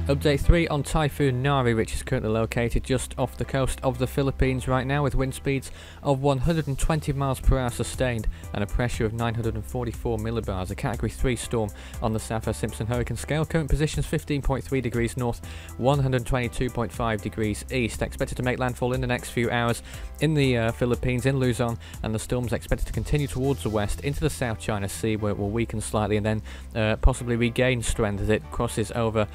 Update 3 on Typhoon Nari, which is currently located just off the coast of the Philippines right now, with wind speeds of 120 miles per hour sustained and a pressure of 944 millibars. A Category 3 storm on the Saffir-Simpson hurricane scale. Current positions 15.3 degrees north, 122.5 degrees east. Expected to make landfall in the next few hours in the Philippines, in Luzon, and the storm is expected to continue towards the west into the South China Sea, where it will weaken slightly and then possibly regain strength as it crosses over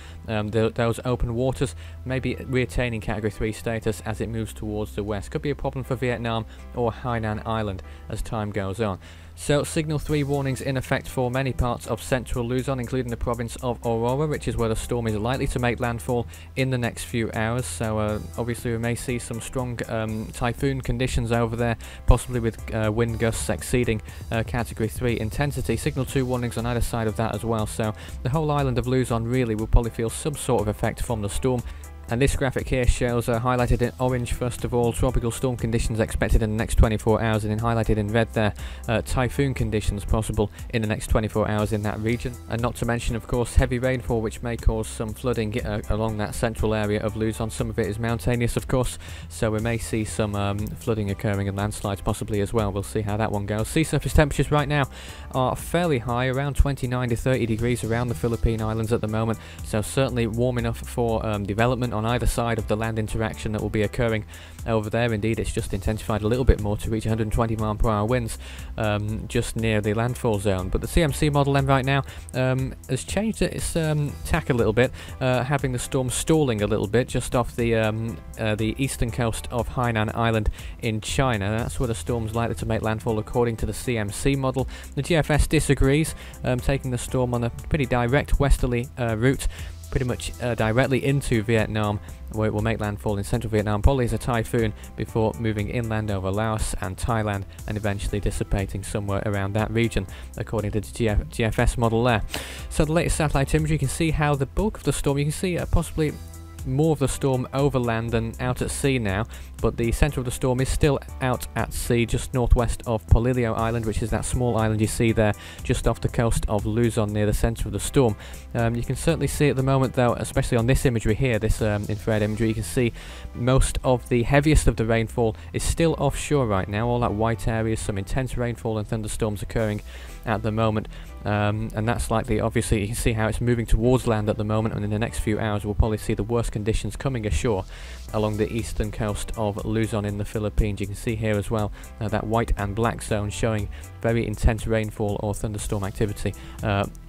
those open waters, maybe retaining Category 3 status as it moves towards the west. Could be a problem for Vietnam or Hainan Island as time goes on. So, Signal 3 warnings in effect for many parts of central Luzon, including the province of Aurora, which is where the storm is likely to make landfall in the next few hours. So, obviously we may see some strong typhoon conditions over there, possibly with wind gusts exceeding Category 3 intensity. Signal 2 warnings on either side of that as well. So, the whole island of Luzon really will probably feel some sort of effect from the storm. And this graphic here shows, highlighted in orange first of all, tropical storm conditions expected in the next 24 hours, and then highlighted in red there, typhoon conditions possible in the next 24 hours in that region. And not to mention, of course, heavy rainfall, which may cause some flooding along that central area of Luzon. Some of it is mountainous, of course, so we may see some flooding occurring and landslides possibly as well. We'll see how that one goes. Sea surface temperatures right now are fairly high, around 29 to 30 degrees around the Philippine Islands at the moment, so certainly warm enough for development on either side of the land interaction that will be occurring over there. Indeed, it's just intensified a little bit more to reach 120 mile per hour winds just near the landfall zone. But the CMC model then right now has changed its tack a little bit, having the storm stalling a little bit just off the eastern coast of Hainan Island in China. That's where the storm's likely to make landfall according to the CMC model. The GFS disagrees, taking the storm on a pretty direct westerly route, pretty much directly into Vietnam, where it will make landfall in central Vietnam, probably as a typhoon, before moving inland over Laos and Thailand and eventually dissipating somewhere around that region, according to the GFS model there. So the latest satellite imagery, you can see how the bulk of the storm, you can see possibly more of the storm over land than out at sea now, but the centre of the storm is still out at sea, just northwest of Polillo Island, which is that small island you see there just off the coast of Luzon near the centre of the storm. You can certainly see at the moment though, especially on this imagery here, this infrared imagery, you can see most of the heaviest of the rainfall is still offshore right now, all that white areas, some intense rainfall and thunderstorms occurring at the moment, and that's likely, obviously you can see how it's moving towards land at the moment, and in the next few hours we'll probably see the worst conditions coming ashore along the eastern coast of Luzon in the Philippines. You can see here as well that white and black zone showing very intense rainfall or thunderstorm activity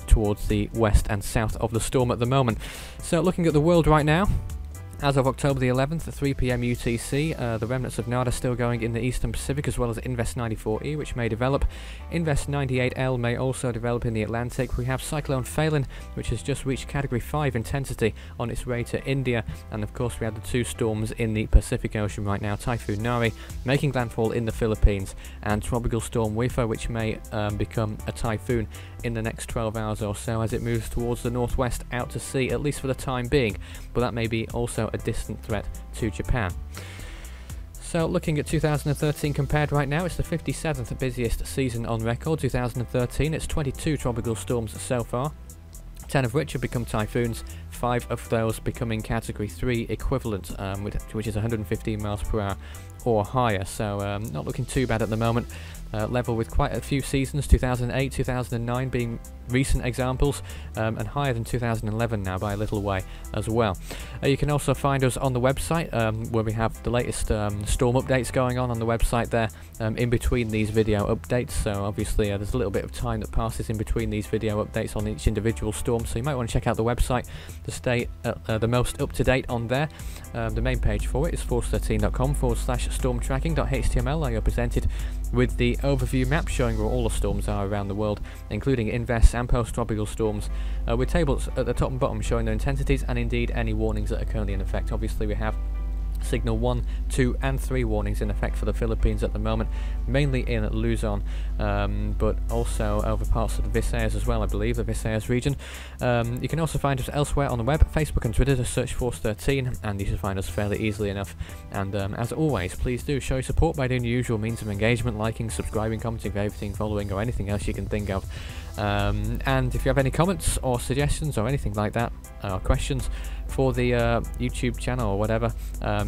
towards the west and south of the storm at the moment. So looking at the world right now, as of October the 11th at 3 PM UTC, the remnants of NADA still going in the Eastern Pacific, as well as Invest 94E, which may develop. Invest 98L may also develop in the Atlantic. We have Cyclone Phelan, which has just reached Category 5 intensity on its way to India. And of course we have the two storms in the Pacific Ocean right now, Typhoon Nari making landfall in the Philippines, and Tropical Storm Wifa, which may become a typhoon in the next 12 hours or so as it moves towards the northwest out to sea, at least for the time being, but that may be also a distant threat to Japan. So looking at 2013 compared right now, it's the 57th busiest season on record. 2013, it's 22 tropical storms so far, 10 of which have become typhoons, 5 of those becoming Category 3 equivalent, which is 115 miles per hour or higher, so not looking too bad at the moment. Level with quite a few seasons, 2008, 2009 being recent examples, and higher than 2011 now by a little way as well. You can also find us on the website, where we have the latest storm updates going on the website there, in between these video updates. So obviously there's a little bit of time that passes in between these video updates on each individual storm, so you might want to check out the website to stay the most up to date on there. The main page for it is force13.com/stormtracking.html. You're presented with the overview map showing where all the storms are around the world, including invest and post-tropical storms, with tables at the top and bottom showing their intensities and indeed any warnings that are currently in effect. Obviously we have Signal 1, 2 and 3 warnings in effect for the Philippines at the moment, mainly in Luzon, but also over parts of the Visayas as well, I believe, the Visayas region. You can also find us elsewhere on the web, Facebook and Twitter, to search Force 13, and you should find us fairly easily enough. And as always, please do show your support by doing the usual means of engagement, liking, subscribing, commenting, favoriting, following, or anything else you can think of. And if you have any comments or suggestions or anything like that, or questions, for the YouTube channel or whatever,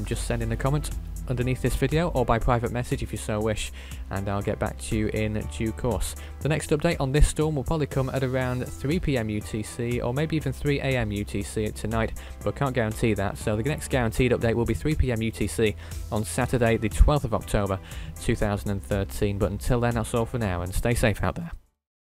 just send in a comment underneath this video or by private message if you so wish, and I'll get back to you in due course. The next update on this storm will probably come at around 3 PM UTC or maybe even 3 AM UTC tonight, but can't guarantee that. So the next guaranteed update will be 3 PM UTC on Saturday the 12th of October 2013, but until then that's all for now, and stay safe out there.